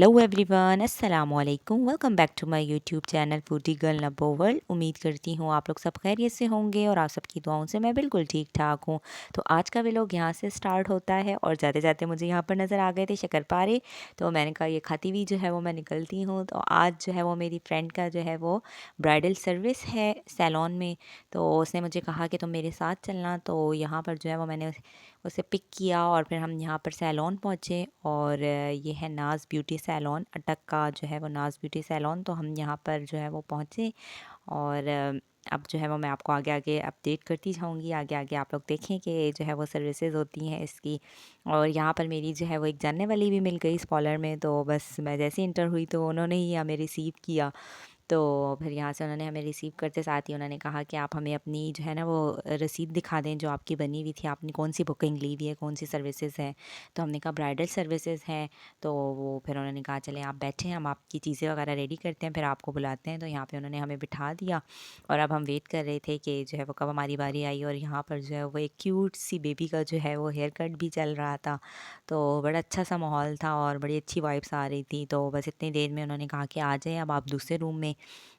Hello everyone, अस्सलाम वालेकुम। Welcome back to my YouTube channel foodie girl नबो world. उम्मीद करती हूँ आप लोग सब खैरियत से होंगे और आप सबकी दुआओं से मैं बिल्कुल ठीक ठाक हूँ। तो आज का व्लॉग यहाँ से स्टार्ट होता है और जाते जाते मुझे यहाँ पर नज़र आ गए थे शक्करपारे। तो मैंने कहा ये खाती हुई जो है वो मैं निकलती हूँ। तो आज जो है वो मेरी फ्रेंड का जो है वो ब्राइडल सर्विस है सैलॉन में। तो उसने मुझे कहा कि तुम मेरे साथ चलना। तो यहाँ पर जो है वो मैंने उसे पिक किया और फिर हम यहाँ पर सैलॉन पहुँचे और ये है नाज ब्यूटी सैलॉन, अटक का जो है वो नाज ब्यूटी सैलॉन। तो हम यहाँ पर जो है वो पहुँचे और अब जो है वो मैं आपको आगे आगे अपडेट करती जाऊँगी। आगे आगे आप लोग देखें कि जो है वो सर्विसेज होती हैं इसकी। और यहाँ पर मेरी जो है वो एक जानने वाली भी मिल गई स्पॉलर में। तो बस मैं जैसे इंटर हुई तो उन्होंने ही हमें रिसीव किया। तो फिर यहाँ से उन्होंने हमें रिसीव करते साथ ही उन्होंने कहा कि आप हमें अपनी जो है ना वो रसीद दिखा दें जो आपकी बनी हुई थी, आपने कौन सी बुकिंग ली हुई है, कौन सी सर्विसेज हैं। तो हमने कहा ब्राइडल सर्विसेज हैं। तो वो फिर उन्होंने कहा चलें आप बैठें, हम आपकी चीज़ें वगैरह रेडी करते हैं फिर आपको बुलाते हैं। तो यहाँ पे उन्होंने हमें बिठा दिया और अब हम वेट कर रहे थे कि जो है वो कब हमारी बारी आई। और यहाँ पर जो है वो एक क्यूट सी बेबी का जो है वो हेयर कट भी चल रहा था। तो बड़ा अच्छा सा माहौल था और बड़ी अच्छी वाइब्स आ रही थी। तो बस इतनी देर में उन्होंने कहा कि आ जाएं अब आप दूसरे रूम में।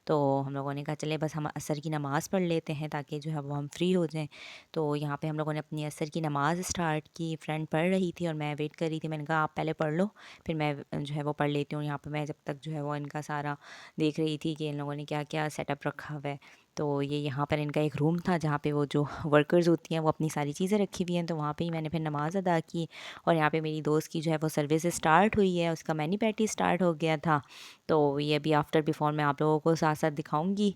तो हम लोगों ने कहा चले बस हम असर की नमाज़ पढ़ लेते हैं ताकि जो है वो हम फ्री हो जाएं। तो यहाँ पे हम लोगों ने अपनी असर की नमाज़ स्टार्ट की। फ्रेंड पढ़ रही थी और मैं वेट कर रही थी। मैंने कहा आप पहले पढ़ लो फिर मैं जो है वो पढ़ लेती हूँ। यहाँ पे मैं जब तक जो है वो इनका सारा देख रही थी कि इन लोगों ने क्या क्या सेटअप रखा हुआ है। तो ये यहाँ पर इनका एक रूम था जहाँ पे वो जो वर्कर्स होती हैं वो अपनी सारी चीज़ें रखी हुई हैं। तो वहाँ पे ही मैंने फिर नमाज़ अदा की और यहाँ पे मेरी दोस्त की जो है वो सर्विस स्टार्ट हुई है, उसका मैनी पैटी स्टार्ट हो गया था। तो ये अभी आफ्टर बिफोर मैं आप लोगों को साथ साथ दिखाऊंगी।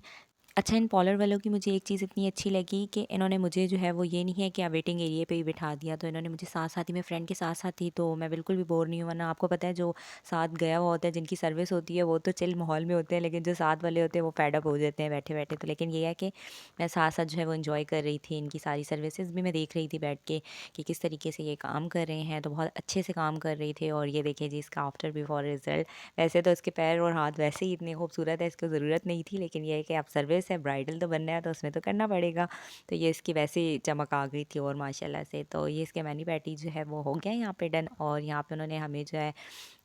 अच्छा, इन पॉलर वालों की मुझे एक चीज़ इतनी अच्छी लगी कि इन्होंने मुझे जो है वो ये नहीं है कि आप वेटिंग एरिया पे ही बिठा दिया। तो इन्होंने मुझे साथ साथ ही, मैं फ्रेंड के साथ साथ थी तो मैं बिल्कुल भी बोर नहीं हुआ। ना आपको पता है जो साथ गया हुआ होता है जिनकी सर्विस होती है वो तो चिल माहौल में होते हैं, लेकिन जो साथ वाले होते हैं वो फैड अप हो जाते हैं बैठे बैठे। तो लेकिन ये है कि मैं साथ साथ जो है वो इन्जॉय कर रही थी। इनकी सारी सर्विसेज भी मैं देख रही थी बैठ के कि किस तरीके से ये काम कर रहे हैं। तो बहुत अच्छे से काम कर रही थी। और ये देखिए जी इसका आफ्टर बिफोर रिजल्ट। वैसे तो इसके पैर और हाथ वैसे ही इतने खूबसूरत है, इसको ज़रूरत नहीं थी, लेकिन ये है कि आप सर्विस है, ब्राइडल तो बनना है तो उसमें तो करना पड़ेगा। तो ये इसकी वैसे ही चमक आ गई थी और माशाल्लाह से। तो ये इसके मैनी पैटी जो है वो हो गया यहाँ पे डन। और यहाँ पे उन्होंने हमें जो है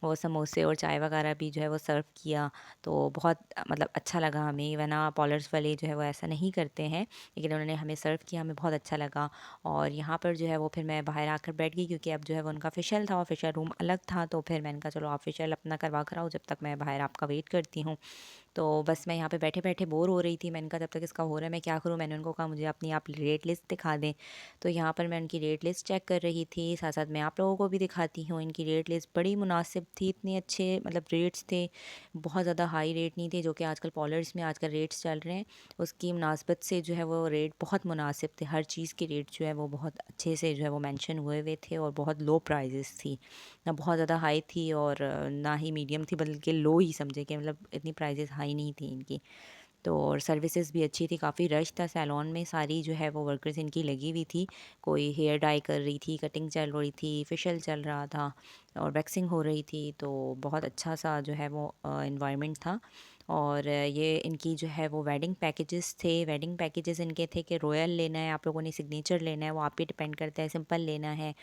वो समोसे और चाय वगैरह भी जो है वो सर्व किया। तो बहुत मतलब अच्छा लगा हमें। वरना पॉलर्स वाले जो है वो ऐसा नहीं करते हैं, लेकिन उन्होंने हमें सर्व किया, हमें बहुत अच्छा लगा। और यहाँ पर जो है वो फिर मैं बाहर आकर बैठ गई क्योंकि अब जो है वो उनका फेशियल था और फेशियल रूम अलग था। तो फिर मैंने कहा चलो आप फेशियल अपना करवा कर आओ जब तक मैं बाहर आपका वेट करती हूँ। तो बस मैं यहाँ पे बैठे बैठे बोर हो रही थी। मैंने कहा जब तक इसका हो रहा है मैं क्या करूँ। मैंने उनको कहा मुझे अपनी आप रेट लिस्ट दिखा दें। तो यहाँ पर मैं उनकी रेट लिस्ट चेक कर रही थी, साथ साथ मैं आप लोगों को भी दिखाती हूँ। इनकी रेट लिस्ट बड़ी मुनासिब थी, इतने अच्छे मतलब रेट्स थे, बहुत ज़्यादा हाई रेट नहीं थे जो कि आजकल पॉलर्स में आजकल रेट्स चल रहे हैं। उसकी मुनासबत से जो है वो रेट बहुत मुनासिब थे। हर चीज़ के रेट जो है वो बहुत अच्छे से जो है वो मेंशन हुए हुए थे और बहुत लो प्राइजेस थी, ना बहुत ज़्यादा हाई थी और ना ही मीडियम थी, बल्कि लो ही समझे कि मतलब इतनी प्राइजेस हाई नहीं थी इनकी। तो और सर्विसेज भी अच्छी थी, काफ़ी रश था सैलून में, सारी जो है वो वर्कर्स इनकी लगी हुई थी। कोई हेयर डाई कर रही थी, कटिंग चल रही थी, फेशियल चल रहा था और वैक्सिंग हो रही थी। तो बहुत अच्छा सा जो है वो इन्वायरमेंट था। और ये इनकी जो है वो वेडिंग पैकेजेस थे। वेडिंग पैकेजेस इनके थे कि रॉयल लेना है आप लोगों ने, सिग्नेचर लेना है, वो आप पे डिपेंड करता है, सिंपल लेना है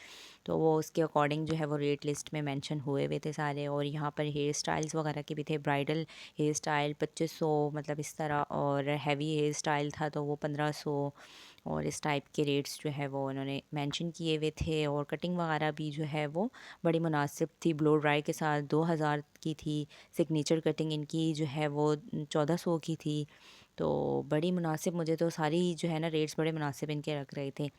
तो वो उसके अकॉर्डिंग जो है वो रेट लिस्ट में मेंशन हुए हुए थे सारे। और यहाँ पर हेयर स्टाइल्स वगैरह के भी थे। ब्राइडल हेयर स्टाइल 2500 मतलब इस तरह, और हैवी हेयर स्टाइल था तो वो 1500। और इस टाइप के रेट्स जो है वो उन्होंने मेंशन किए हुए थे। और कटिंग वगैरह भी जो है वो बड़ी मुनासिब थी, ब्लो ड्राई के साथ 2000 की थी। सिग्नेचर कटिंग इनकी जो है वो 1400 की थी। तो बड़ी मुनासिब, मुझे तो सारी जो है ना रेट्स बड़े मुनासिब इनके लग रहे थे।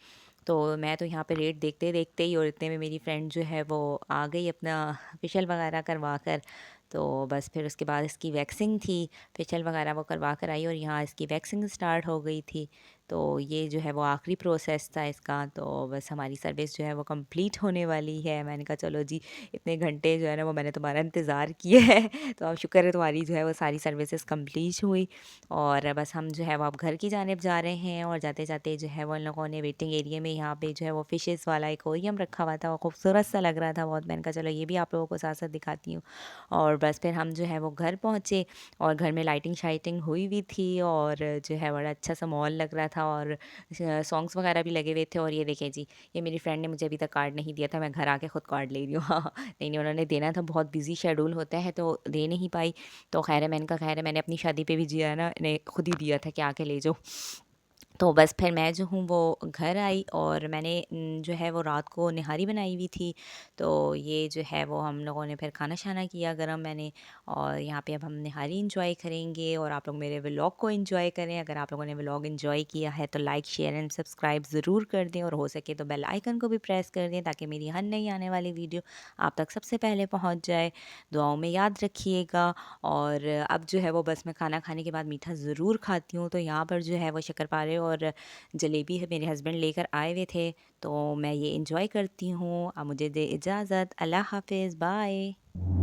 तो मैं तो यहाँ पे रेट देखते देखते ही, और इतने में मेरी फ्रेंड जो है वो आ गई अपना फेशियल वगैरह करवा कर। तो बस फिर उसके बाद इसकी वैक्सिंग थी, फेशियल वगैरह वो करवा कर आई और यहाँ इसकी वैक्सिंग स्टार्ट हो गई थी। तो ये जो है वो आखिरी प्रोसेस था इसका। तो बस हमारी सर्विस जो है वो कंप्लीट होने वाली है। मैंने कहा चलो जी, इतने घंटे जो है ना वो मैंने तुम्हारा इंतज़ार किया है तो अब शुक्र है तुम्हारी जो है वो सारी सर्विसेज कंप्लीट हुई। और बस हम जो है वो अब घर की जानिब जा रहे हैं। और जाते जाते जो है वो इन लोगों ने वेटिंग एरिया में यहाँ पे जो है वो फ़िशेज़ वाला एक्वेरियम रखा हुआ था, वो खूबसूरत सा लग रहा था बहुत। मैंने कहा चलो ये भी आप लोगों को साथ साथ दिखाती हूँ। और बस फिर हम जो है वो घर पहुँचे और घर में लाइटिंग शाइटिंग हुई भी थी और जो है बड़ा अच्छा सा मॉल लग रहा था। था और सॉन्ग्स वगैरह भी लगे हुए थे। और ये देखिए जी, ये मेरी फ्रेंड ने मुझे अभी तक कार्ड नहीं दिया था, मैं घर आके खुद कार्ड ले रही हूँ। नहीं, नहीं, उन्होंने देना था, बहुत बिज़ी शेड्यूल होता है तो दे नहीं पाई। तो ख़ैर है, मैंने कहा ख़ैर है, मैंने अपनी शादी पे भी जो है ना, इन्हें खुद ही दिया था कि आके ले जाओ। तो बस फिर मैं जो हूँ वो घर आई और मैंने जो है वो रात को निहारी बनाई हुई थी। तो ये जो है वो हम लोगों ने फिर खाना-शाना किया गरम मैंने, और यहाँ पे अब हम निहारी एन्जॉय करेंगे और आप लोग मेरे व्लॉग को एन्जॉय करें। अगर आप लोगों ने व्लॉग एन्जॉय किया है तो लाइक, शेयर एंड सब्सक्राइब ज़रूर कर दें, और हो सके तो बेल आइकन को भी प्रेस कर दें ताकि मेरी हर नई आने वाली वीडियो आप तक सबसे पहले पहुँच जाए। दुआओं में याद रखिएगा। और अब जो है वो बस मैं खाना खाने के बाद मीठा ज़रूर खाती हूँ। तो यहाँ पर जो है वो शक्करपारे और जलेबी है, मेरे हस्बैंड लेकर आए हुए थे, तो मैं ये एंजॉय करती हूँ। अब मुझे दे इजाज़त। अल्लाह हाफ़िज़, बाय।